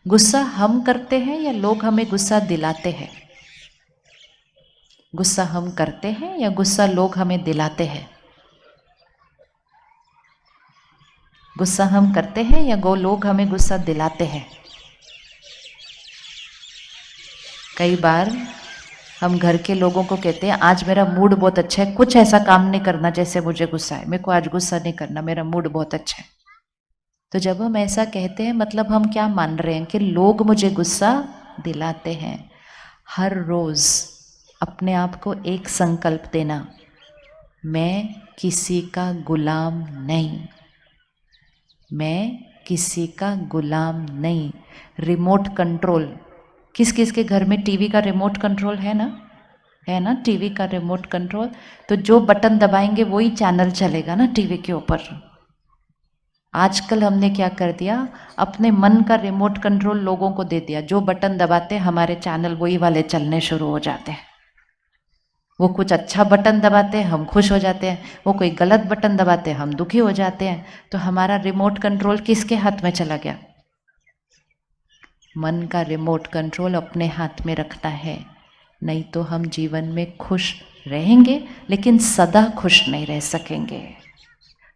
गुस्सा हम करते हैं या लोग हमें गुस्सा दिलाते हैं? गुस्सा हम करते हैं या गुस्सा लोग हमें दिलाते हैं? गुस्सा हम करते हैं या लोग हमें गुस्सा दिलाते हैं? कई बार हम घर के लोगों को कहते हैं आज मेरा मूड बहुत अच्छा है, कुछ ऐसा काम नहीं करना जैसे मुझे गुस्सा है, मेरे को आज गुस्सा नहीं करना, मेरा मूड बहुत अच्छा है। तो जब हम ऐसा कहते हैं मतलब हम क्या मान रहे हैं कि लोग मुझे गुस्सा दिलाते हैं। हर रोज अपने आप को एक संकल्प देना, मैं किसी का गुलाम नहीं, मैं किसी का गुलाम नहीं। रिमोट कंट्रोल, किस किस के घर में टीवी का रिमोट कंट्रोल है ना? है ना टीवी का रिमोट कंट्रोल? तो जो बटन दबाएंगे वही चैनल चलेगा ना टीवी के ऊपर। आजकल हमने क्या कर दिया, अपने मन का रिमोट कंट्रोल लोगों को दे दिया, जो बटन दबाते हमारे चैनल वही वाले चलने शुरू हो जाते हैं। वो कुछ अच्छा बटन दबाते हैं हम खुश हो जाते हैं, वो कोई गलत बटन दबाते हैं हम दुखी हो जाते हैं। तो हमारा रिमोट कंट्रोल किसके हाथ में चला गया? मन का रिमोट कंट्रोल अपने हाथ में रखना है, नहीं तो हम जीवन में खुश रहेंगे लेकिन सदा खुश नहीं रह सकेंगे।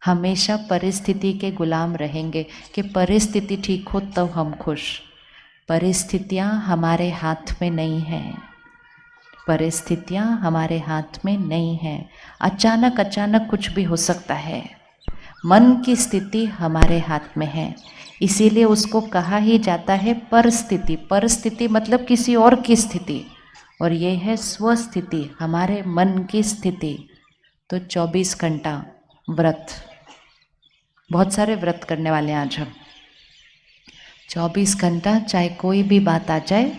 हमेशा परिस्थिति के गुलाम रहेंगे कि परिस्थिति ठीक हो तब हम खुश। परिस्थितियाँ हमारे हाथ में नहीं हैं, परिस्थितियाँ हमारे हाथ में नहीं हैं। अचानक अचानक कुछ भी हो सकता है। मन की स्थिति हमारे हाथ में है, इसीलिए उसको कहा ही जाता है परिस्थिति। परिस्थिति मतलब किसी और की स्थिति, और ये है स्वस्थिति, हमारे मन की स्थिति। तो 24 घंटा व्रत, बहुत सारे व्रत करने वाले हैं आज हम। 24 घंटा चाहे कोई भी बात आ जाए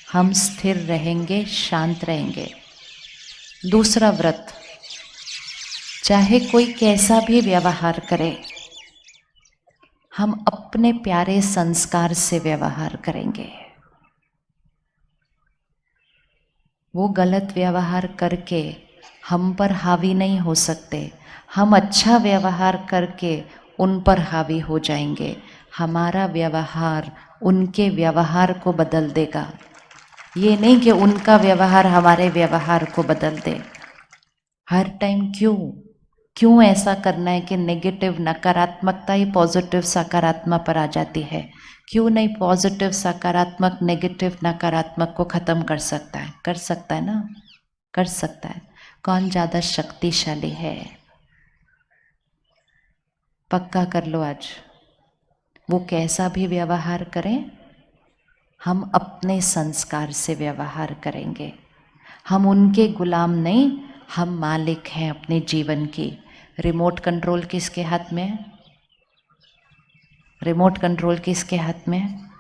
हम स्थिर रहेंगे, शांत रहेंगे। दूसरा व्रत, चाहे कोई कैसा भी व्यवहार करे हम अपने प्यारे संस्कार से व्यवहार करेंगे। वो गलत व्यवहार करके हम पर हावी नहीं हो सकते, हम अच्छा व्यवहार करके उन पर हावी हो जाएंगे। हमारा व्यवहार उनके व्यवहार को बदल देगा, ये नहीं कि उनका व्यवहार हमारे व्यवहार को बदल दे। हर टाइम क्यों ऐसा करना है कि नेगेटिव नकारात्मकता ही पॉजिटिव सकारात्मक पर आ जाती है? क्यों नहीं पॉजिटिव सकारात्मक नेगेटिव नकारात्मक को ख़त्म कर सकता है? कर सकता है ना, कर सकता है। कौन ज़्यादा शक्तिशाली है? पक्का कर लो आज, वो कैसा भी व्यवहार करें हम अपने संस्कार से व्यवहार करेंगे। हम उनके गुलाम नहीं, हम मालिक हैं अपने जीवन की। रिमोट कंट्रोल किसके हाथ में है? रिमोट कंट्रोल किसके हाथ में है?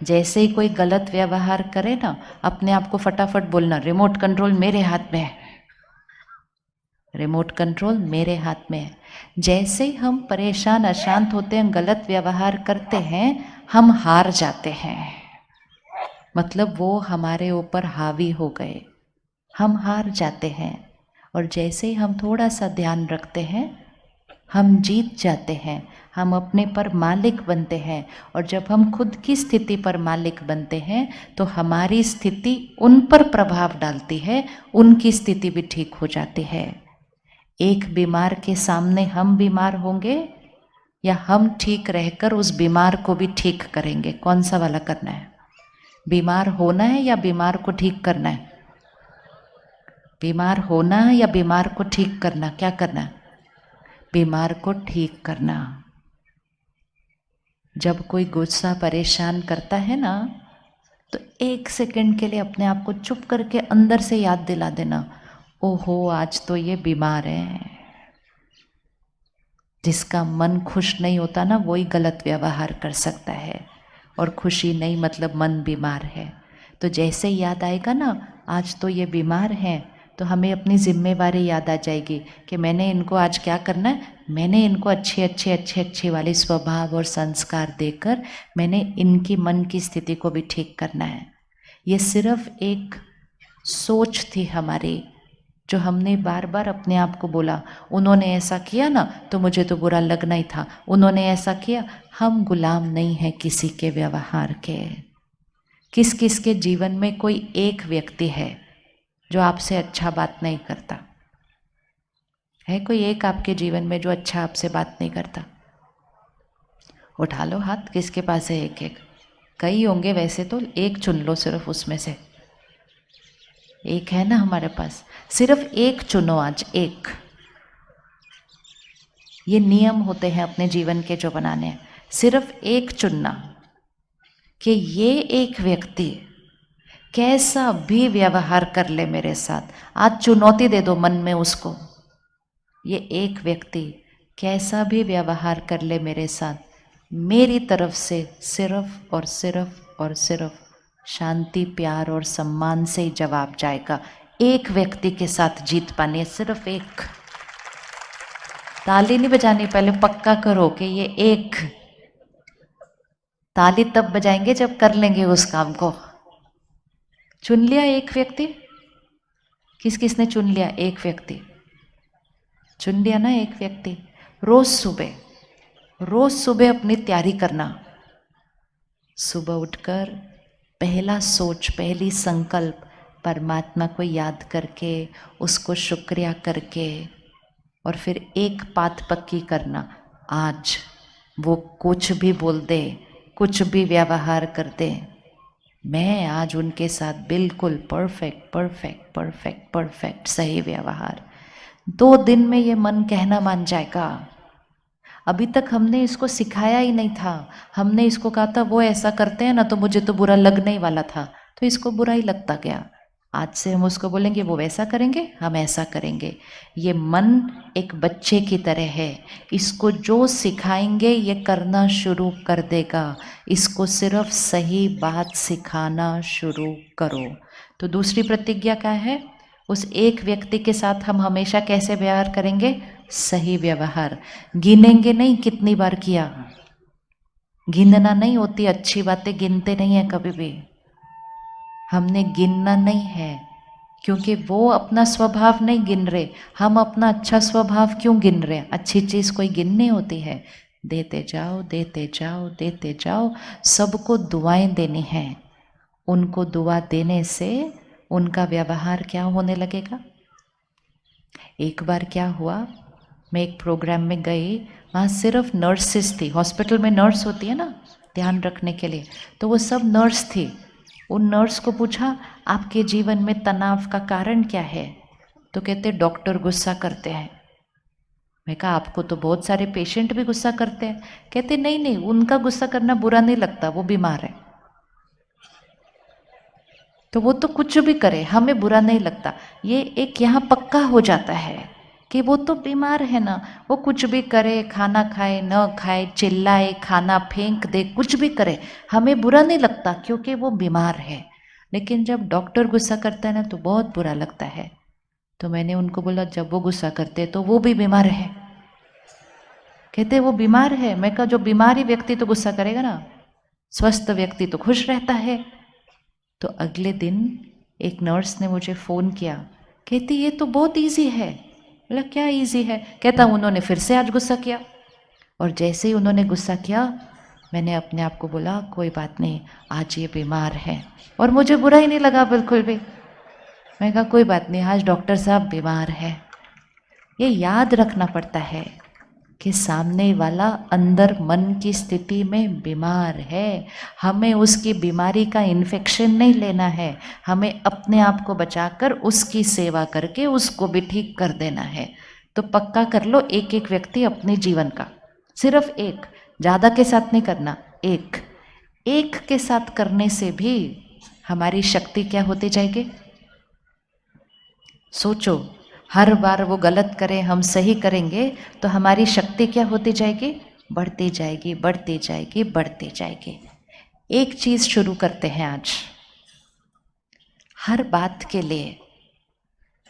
जैसे ही कोई गलत व्यवहार करे ना, अपने आप को फटाफट बोलना रिमोट कंट्रोल मेरे हाथ में है, रिमोट कंट्रोल मेरे हाथ में है। जैसे ही हम परेशान अशांत होते हैं, गलत व्यवहार करते हैं, हम हार जाते हैं, मतलब वो हमारे ऊपर हावी हो गए, हम हार जाते हैं। और जैसे ही हम थोड़ा सा ध्यान रखते हैं हम जीत जाते हैं, हम अपने पर मालिक बनते हैं। और जब हम खुद की स्थिति पर मालिक बनते हैं तो हमारी स्थिति उन पर प्रभाव डालती है, उनकी स्थिति भी ठीक हो जाती है। एक बीमार के सामने हम बीमार होंगे या हम ठीक रहकर उस बीमार को भी ठीक करेंगे? कौन सा वाला करना है? बीमार होना है या बीमार को ठीक करना है? बीमार होना है या बीमार को ठीक करना? क्या करना है? बीमार को ठीक करना। जब कोई गुस्सा परेशान करता है ना, तो 1 सेकंड के लिए अपने आप को चुप करके अंदर से याद दिला देना, ओहो आज तो ये बीमार है। जिसका मन खुश नहीं होता ना, वही गलत व्यवहार कर सकता है, और खुशी नहीं मतलब मन बीमार है। तो जैसे ही याद आएगा ना आज तो ये बीमार हैं, तो हमें अपनी जिम्मेवारी याद आ जाएगी कि मैंने इनको आज क्या करना है, मैंने इनको अच्छे वाले स्वभाव और संस्कार देकर मैंने इनकी मन की स्थिति को भी ठीक करना है। ये सिर्फ एक सोच थी हमारी जो हमने बार बार अपने आप को बोला, उन्होंने ऐसा किया ना तो मुझे तो बुरा लगना ही था, उन्होंने ऐसा किया। हम गुलाम नहीं हैं किसी के व्यवहार के। किस किस के जीवन में कोई एक व्यक्ति है जो आपसे अच्छा बात नहीं करता है? कोई एक आपके जीवन में जो अच्छा आपसे बात नहीं करता? उठा लो हाथ, किसके पास है एक एक? कई होंगे वैसे तो, एक चुन लो सिर्फ उसमें से। एक है ना हमारे पास, सिर्फ एक चुनो आज, एक। ये नियम होते हैं अपने जीवन के जो बनाने हैं, सिर्फ एक चुनना कि ये एक व्यक्ति कैसा भी व्यवहार कर ले मेरे साथ, आज चुनौती दे दो मन में उसको। ये एक व्यक्ति कैसा भी व्यवहार कर ले मेरे साथ, मेरी तरफ से सिर्फ और सिर्फ और सिर्फ शांति, प्यार और सम्मान से ही जवाब जाएगा। एक व्यक्ति के साथ जीत पानी है, सिर्फ एक। ताली नहीं बजानी, पहले पक्का करो कि ये एक। ताली तब बजाएंगे जब कर लेंगे उस काम को। चुन लिया एक व्यक्ति? किस किसने चुन लिया? एक व्यक्ति चुन लिया ना, एक व्यक्ति। रोज सुबह अपनी तैयारी करना। सुबह उठकर पहला सोच, पहली संकल्प परमात्मा को याद करके, उसको शुक्रिया करके, और फिर एक बात पक्की करना, आज वो कुछ भी बोल दे, कुछ भी व्यवहार कर दे, मैं आज उनके साथ बिल्कुल परफेक्ट परफेक्ट परफेक्ट परफेक्ट सही व्यवहार। 2 दिन में ये मन कहना मान जाएगा। अभी तक हमने इसको सिखाया ही नहीं था। हमने इसको कहा था वो ऐसा करते हैं ना तो मुझे तो बुरा लगने ही वाला था, तो इसको बुरा ही लगता गया। आज से हम उसको बोलेंगे वो वैसा करेंगे, हम ऐसा करेंगे। ये मन एक बच्चे की तरह है, इसको जो सिखाएंगे ये करना शुरू कर देगा। इसको सिर्फ सही बात सिखाना शुरू करो। तो दूसरी प्रतिज्ञा क्या है? उस एक व्यक्ति के साथ हम हमेशा कैसे व्यवहार करेंगे? सही व्यवहार। गिनेंगे नहीं कितनी बार किया, गिनना नहीं होती अच्छी बातें, गिनते नहीं है कभी भी। हमने गिनना नहीं है, क्योंकि वो अपना स्वभाव नहीं गिन रहे, हम अपना अच्छा स्वभाव क्यों गिन रहे? अच्छी चीज़ कोई गिननी होती है? देते जाओ देते जाओ देते जाओ। सबको दुआएं देनी है। उनको दुआ देने से उनका व्यवहार क्या होने लगेगा? एक बार क्या हुआ, मैं एक प्रोग्राम में गई, वहाँ सिर्फ नर्सेस थी। हॉस्पिटल में नर्स होती है ना ध्यान रखने के लिए, तो वो सब नर्स थी। उन नर्स को पूछा आपके जीवन में तनाव का कारण क्या है? तो कहते डॉक्टर गुस्सा करते हैं। मैं कहा आपको तो बहुत सारे पेशेंट भी गुस्सा करते हैं। कहते नहीं नहीं, उनका गुस्सा करना बुरा नहीं लगता, वो बीमार है। तो वो तो कुछ भी करे हमें बुरा नहीं लगता। ये एक यहाँ पक्का हो जाता है कि वो तो बीमार है ना, वो कुछ भी करे, खाना खाए न खाए, चिल्लाए, खाना फेंक दे, कुछ भी करे, हमें बुरा नहीं लगता क्योंकि वो बीमार है। लेकिन जब डॉक्टर गुस्सा करता है ना तो बहुत बुरा लगता है। तो मैंने उनको बोला जब वो गुस्सा करते तो वो भी बीमार है। कहते वो बीमार है। मैं कहा जो बीमारी व्यक्ति तो गुस्सा करेगा ना, स्वस्थ व्यक्ति तो खुश रहता है। तो अगले दिन एक नर्स ने मुझे फ़ोन किया, कहती ये तो बहुत इजी है। बोला क्या इजी है? कहता उन्होंने फिर से आज गुस्सा किया। और जैसे ही उन्होंने गुस्सा किया, मैंने अपने आप को बोला कोई बात नहीं, आज ये बीमार है। और मुझे बुरा ही नहीं लगा बिल्कुल भी। मैं कहा कोई बात नहीं, आज डॉक्टर साहब बीमार है। ये याद रखना पड़ता है कि सामने वाला अंदर मन की स्थिति में बीमार है। हमें उसकी बीमारी का इन्फेक्शन नहीं लेना है, हमें अपने आप को बचाकर उसकी सेवा करके उसको भी ठीक कर देना है। तो पक्का कर लो एक एक व्यक्ति अपने जीवन का, सिर्फ एक, ज़्यादा के साथ नहीं करना, एक एक के साथ करने से भी हमारी शक्ति क्या होती जाएगी? सोचो, हर बार वो गलत करे हम सही करेंगे तो हमारी शक्ति क्या होती जाएगी? बढ़ती जाएगी बढ़ती जाएगी बढ़ती जाएगी। एक चीज़ शुरू करते हैं आज, हर बात के लिए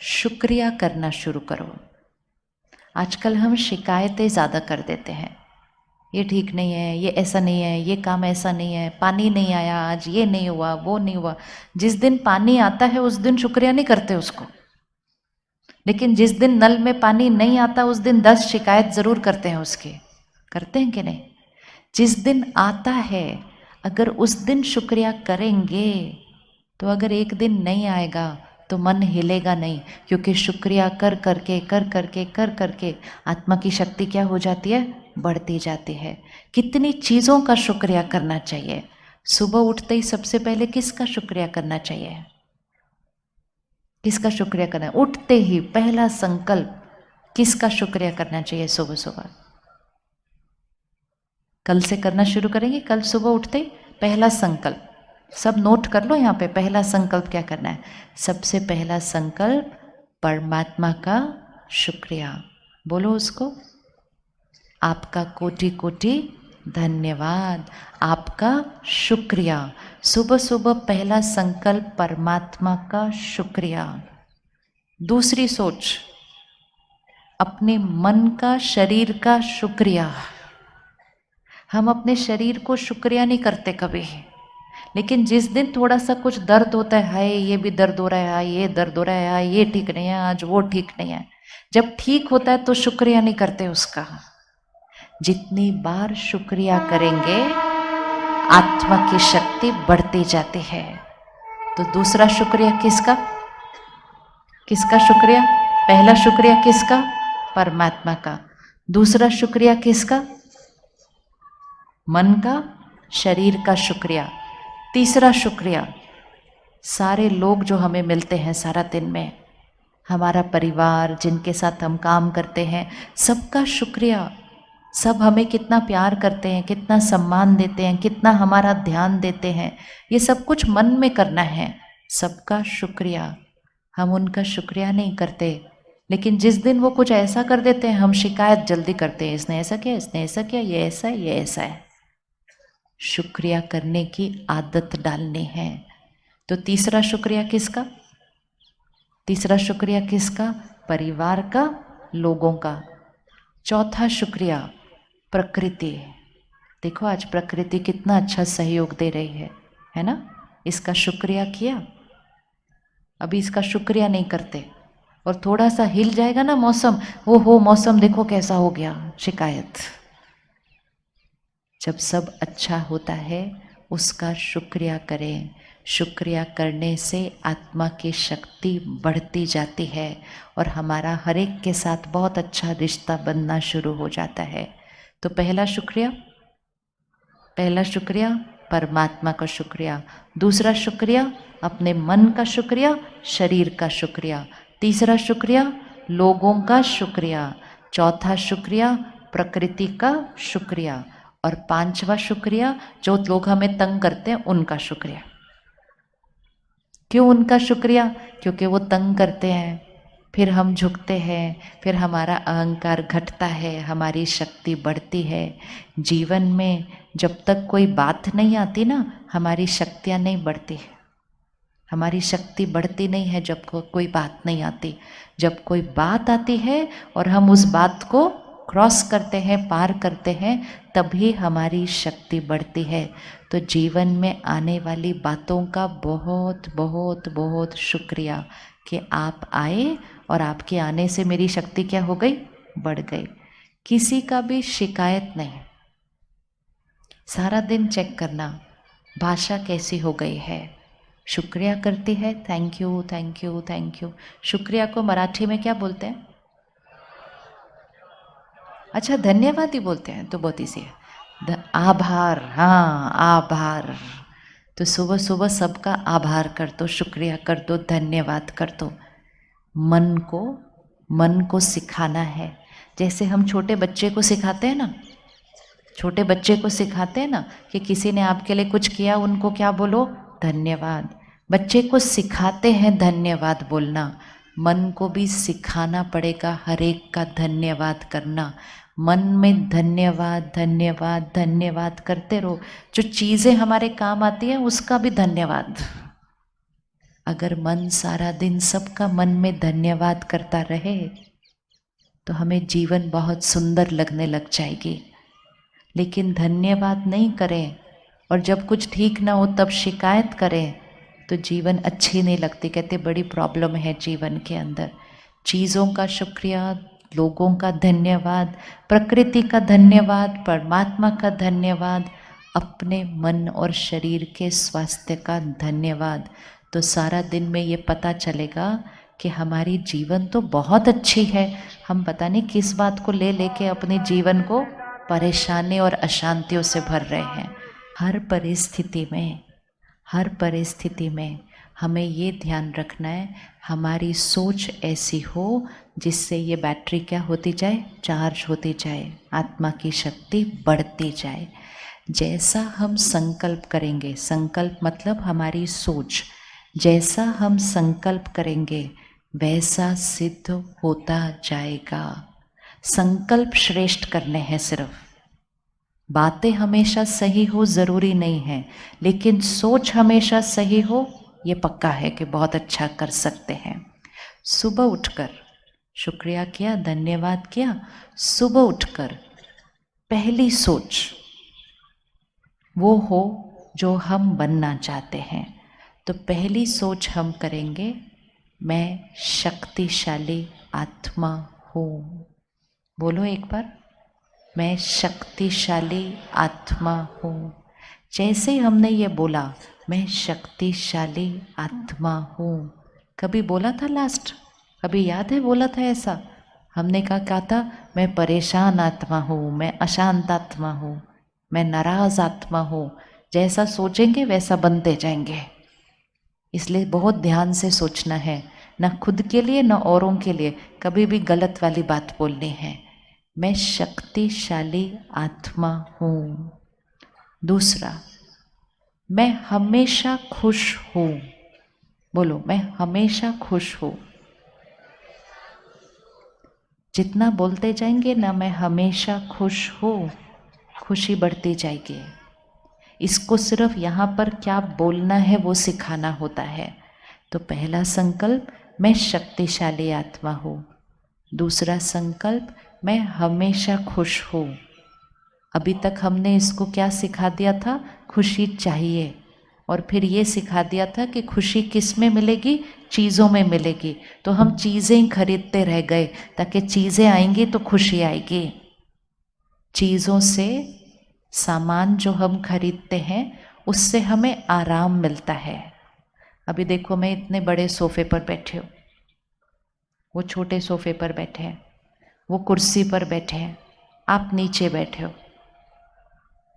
शुक्रिया करना शुरू करो। आजकल हम शिकायतें ज़्यादा कर देते हैं, ये ठीक नहीं है, ये ऐसा नहीं है, ये काम ऐसा नहीं है, पानी नहीं आया आज, ये नहीं हुआ, वो नहीं हुआ। जिस दिन पानी आता है उस दिन शुक्रिया नहीं करते उसको। लेकिन जिस दिन नल में पानी नहीं आता उस दिन 10 शिकायत जरूर करते हैं उसके, करते हैं कि नहीं? जिस दिन आता है अगर उस दिन शुक्रिया करेंगे तो अगर एक दिन नहीं आएगा तो मन हिलेगा नहीं, क्योंकि शुक्रिया कर करके आत्मा की शक्ति क्या हो जाती है? बढ़ती जाती है। कितनी चीज़ों का शुक्रिया करना चाहिए। सुबह उठते ही सबसे पहले किसका शुक्रिया करना चाहिए? किसका शुक्रिया करना है? उठते ही पहला संकल्प किसका शुक्रिया करना चाहिए? सुबह सुबह कल से करना शुरू करेंगे। कल सुबह उठते ही पहला संकल्प, सब नोट कर लो यहाँ पे, पहला संकल्प क्या करना है? सबसे पहला संकल्प परमात्मा का शुक्रिया। बोलो उसको, आपका कोटि कोटि धन्यवाद, आपका शुक्रिया। सुबह सुबह पहला संकल्प परमात्मा का शुक्रिया। दूसरी सोच, अपने मन का, शरीर का शुक्रिया। हम अपने शरीर को शुक्रिया नहीं करते कभी, लेकिन जिस दिन थोड़ा सा कुछ दर्द होता है, हाय ये भी दर्द हो रहा है, हाय ये दर्द हो रहा है, हाय ये ठीक नहीं है, आज वो ठीक नहीं है, जब ठीक होता है तो शुक्रिया नहीं करते उसका। जितनी बार शुक्रिया करेंगे आत्मा की शक्ति बढ़ती जाती है। तो दूसरा शुक्रिया किसका? किसका शुक्रिया? पहला शुक्रिया किसका? परमात्मा का। दूसरा शुक्रिया किसका? मन का, शरीर का शुक्रिया। तीसरा शुक्रिया सारे लोग जो हमें मिलते हैं सारा दिन में, हमारा परिवार, जिनके साथ हम काम करते हैं, सबका शुक्रिया। सब हमें कितना प्यार करते हैं, कितना सम्मान देते हैं, कितना हमारा ध्यान देते हैं, ये सब कुछ मन में करना है। सबका शुक्रिया। हम उनका शुक्रिया नहीं करते, लेकिन जिस दिन वो कुछ ऐसा कर देते हैं हम शिकायत जल्दी करते हैं, इसने ऐसा किया, इसने ऐसा किया, ये ऐसा है, ये ऐसा है। शुक्रिया करने की आदत डालनी है। तो तीसरा शुक्रिया किसका? तीसरा शुक्रिया किसका? परिवार का, लोगों का। चौथा शुक्रिया प्रकृति। देखो आज प्रकृति कितना अच्छा सहयोग दे रही है ना? इसका शुक्रिया किया। अभी इसका शुक्रिया नहीं करते, और थोड़ा सा हिल जाएगा ना मौसम, वो हो मौसम देखो कैसा हो गया, शिकायत। जब सब अच्छा होता है उसका शुक्रिया करें। शुक्रिया करने से आत्मा की शक्ति बढ़ती जाती है और हमारा हर एक के साथ बहुत अच्छा रिश्ता बनना शुरू हो जाता है। तो पहला शुक्रिया परमात्मा का शुक्रिया। दूसरा शुक्रिया अपने मन का शुक्रिया, शरीर का शुक्रिया। तीसरा शुक्रिया लोगों का शुक्रिया। चौथा शुक्रिया प्रकृति का शुक्रिया। और पांचवा शुक्रिया जो लोग हमें तंग करते हैं उनका शुक्रिया। क्यों उनका शुक्रिया? क्योंकि वो तंग करते हैं, फिर हम झुकते हैं, फिर हमारा अहंकार घटता है, हमारी शक्ति बढ़ती है। जीवन में जब तक कोई बात नहीं आती ना, हमारी शक्तियाँ नहीं बढ़ती। हमारी शक्ति बढ़ती नहीं है जब कोई बात नहीं आती। जब कोई बात आती है और हम उस बात को क्रॉस करते हैं, पार करते हैं, तभी हमारी शक्ति बढ़ती है। तो जीवन में आने वाली बातों का बहुत बहुत बहुत शुक्रिया कि आप आए, और आपके आने से मेरी शक्ति क्या हो गई? बढ़ गई। किसी का भी शिकायत नहीं। सारा दिन चेक करना भाषा कैसी हो गई है। शुक्रिया करती है, thank you thank you thank you. शुक्रिया को मराठी में क्या बोलते हैं? अच्छा धन्यवाद ही बोलते हैं, तो बहुत ईजी है। आभार, हाँ आभार। तो सुबह सुबह सबका आभार कर दो, शुक्रिया कर दो, धन्यवाद कर दो। मन को सिखाना है। जैसे हम छोटे बच्चे को सिखाते हैं ना, छोटे बच्चे को सिखाते हैं ना कि किसी ने आपके लिए कुछ किया, उनको क्या बोलो? धन्यवाद। बच्चे को सिखाते हैं धन्यवाद बोलना। मन को भी सिखाना पड़ेगा हर एक का धन्यवाद करना। मन में धन्यवाद धन्यवाद धन्यवाद करते रहो। जो चीज़ें हमारे काम आती हैं उसका भी धन्यवाद। अगर मन सारा दिन सबका मन में धन्यवाद करता रहे तो हमें जीवन बहुत सुंदर लगने लग जाएगी। लेकिन धन्यवाद नहीं करें और जब कुछ ठीक ना हो तब शिकायत करें तो जीवन अच्छी नहीं लगती। कहते बड़ी प्रॉब्लम है जीवन के अंदर। चीज़ों का शुक्रिया, लोगों का धन्यवाद, प्रकृति का धन्यवाद, परमात्मा का धन्यवाद, अपने मन और शरीर के स्वास्थ्य का धन्यवाद, तो सारा दिन में ये पता चलेगा कि हमारी जीवन तो बहुत अच्छी है। हम पता नहीं किस बात को ले लेके अपने जीवन को परेशानी और अशांतियों से भर रहे हैं। हर परिस्थिति में हमें ये ध्यान रखना है, हमारी सोच ऐसी हो जिससे ये बैटरी क्या होती जाए, चार्ज होती जाए, आत्मा की शक्ति बढ़ती जाए। जैसा हम संकल्प करेंगे, संकल्प मतलब हमारी सोच, जैसा हम संकल्प करेंगे वैसा सिद्ध होता जाएगा। संकल्प श्रेष्ठ करने हैं सिर्फ, बातें हमेशा सही हो ज़रूरी नहीं है, लेकिन सोच हमेशा सही हो ये पक्का है कि बहुत अच्छा कर सकते हैं। सुबह उठकर शुक्रिया किया, धन्यवाद किया, सुबह उठकर पहली सोच वो हो जो हम बनना चाहते हैं। तो पहली सोच हम करेंगे, मैं शक्तिशाली आत्मा हूँ। बोलो एक बार, मैं शक्तिशाली आत्मा हूँ। जैसे ही हमने ये बोला मैं शक्तिशाली आत्मा हूँ, कभी बोला था लास्ट, कभी याद है बोला था ऐसा? हमने क्या था, मैं परेशान आत्मा हूँ, मैं अशांत आत्मा हूँ, मैं नाराज आत्मा हूँ। जैसा सोचेंगे वैसा बनते जाएंगे। इसलिए बहुत ध्यान से सोचना है, ना खुद के लिए ना औरों के लिए कभी भी गलत वाली बात बोलनी है। मैं शक्तिशाली आत्मा हूँ। दूसरा, मैं हमेशा खुश हूँ। बोलो, मैं हमेशा खुश हूँ। जितना बोलते जाएंगे ना मैं हमेशा खुश हूँ, खुशी बढ़ती जाएगी। इसको सिर्फ यहाँ पर क्या बोलना है वो सिखाना होता है। तो पहला संकल्प, मैं शक्तिशाली आत्मा हूँ। दूसरा संकल्प, मैं हमेशा खुश हूँ। अभी तक हमने इसको क्या सिखा दिया था, खुशी चाहिए, और फिर ये सिखा दिया था कि खुशी किस में मिलेगी, चीज़ों में मिलेगी। तो हम चीज़ें ही खरीदते रह गए, ताकि चीज़ें आएंगी तो खुशी आएगी। चीज़ों से, सामान जो हम खरीदते हैं उससे हमें आराम मिलता है। अभी देखो, मैं इतने बड़े सोफे पर बैठे हूँ, वो छोटे सोफे पर बैठे हैं, वो कुर्सी पर बैठे हैं, आप नीचे बैठे हो।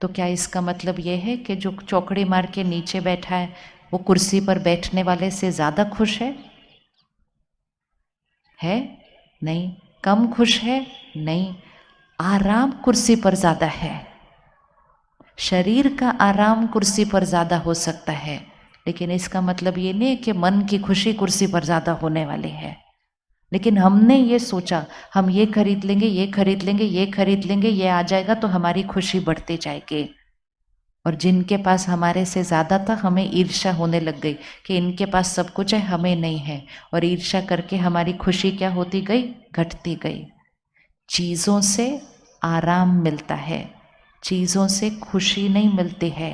तो क्या इसका मतलब ये है कि जो चौकड़ी मार के नीचे बैठा है वो कुर्सी पर बैठने वाले से ज़्यादा खुश है? नहीं। कम खुश है? नहीं। आराम कुर्सी पर ज़्यादा है। शरीर का आराम कुर्सी पर ज़्यादा हो सकता है, लेकिन इसका मतलब ये नहीं है कि मन की खुशी कुर्सी पर ज़्यादा होने वाली है। लेकिन हमने ये सोचा, हम ये खरीद लेंगे, ये खरीद लेंगे, ये खरीद लेंगे, ये आ जाएगा तो हमारी खुशी बढ़ती जाएगी। और जिनके पास हमारे से ज़्यादा था, हमें ईर्ष्या होने लग गई कि इनके पास सब कुछ है, हमें नहीं है, और ईर्ष्या करके हमारी खुशी क्या होती गई, घटती गई। चीज़ों से आराम मिलता है, चीज़ों से खुशी नहीं मिलती है।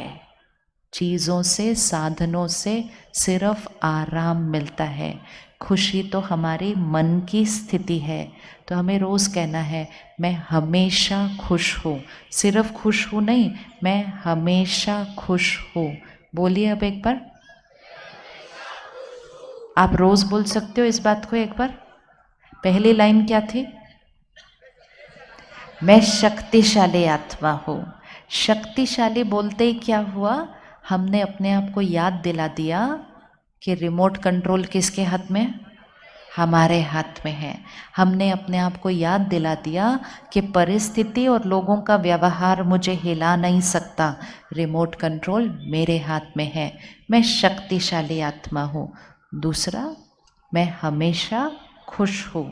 चीज़ों से, साधनों से सिर्फ आराम मिलता है। खुशी तो हमारी मन की स्थिति है। तो हमें रोज़ कहना है, मैं हमेशा खुश हूँ। सिर्फ खुश हूँ नहीं, मैं हमेशा खुश हूँ। बोलिए अब एक बार, आप रोज़ बोल सकते हो इस बात को एक बार। पहली लाइन क्या थी? मैं शक्तिशाली आत्मा हूँ। शक्तिशाली बोलते ही क्या हुआ, हमने अपने आप को याद दिला दिया कि रिमोट कंट्रोल किसके हाथ में? हमारे हाथ में है। हमने अपने आप को याद दिला दिया कि परिस्थिति और लोगों का व्यवहार मुझे हिला नहीं सकता, रिमोट कंट्रोल मेरे हाथ में है। मैं शक्तिशाली आत्मा हूँ। दूसरा, मैं हमेशा खुश हूँ।